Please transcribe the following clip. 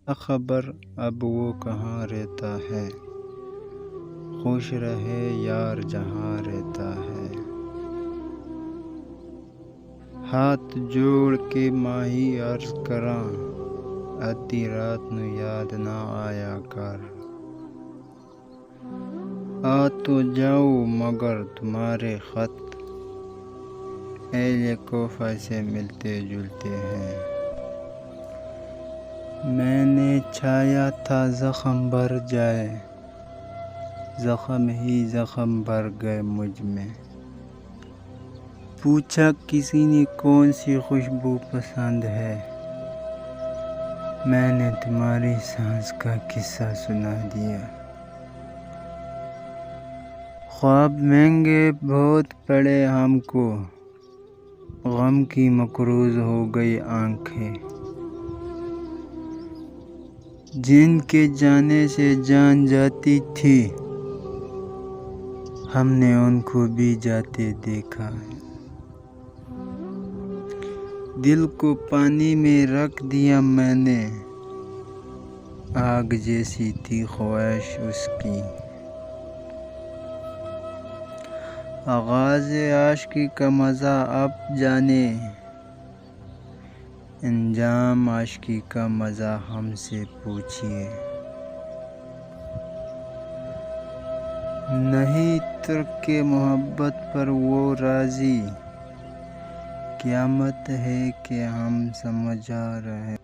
خبر اب وہ کہاں رہتا ہے، خوش رہے یار جہاں رہتا ہے۔ ہاتھ جوڑ کے ماہی عرض کراں، ادھی رات نو یاد نہ آیا کر۔ آ تو جاؤں مگر تمہارے خط اہل کوفہ سے ملتے جلتے ہیں۔ میں نے چاہا تھا زخم بھر جائے، زخم ہی زخم بھر گئے مجھ میں۔ پوچھا کسی نے کون سی خوشبو پسند ہے، میں نے تمہاری سانس کا قصہ سنا دیا۔ خواب مہنگے بہت پڑے ہم کو، غم کی مقروض ہو گئی آنکھیں۔ جن کے جانے سے جان جاتی تھی، ہم نے ان کو بھی جاتے دیکھا۔ دل کو پانی میں رکھ دیا میں نے، آگ جیسی تھی خواہش اس کی۔ آغاز عاشقی کا مزہ اب جانے، انجام عاشقی کا مزہ ہم سے پوچھیے۔ نہیں ترک محبت پر وہ راضی، قیامت ہے کہ ہم سمجھا رہے۔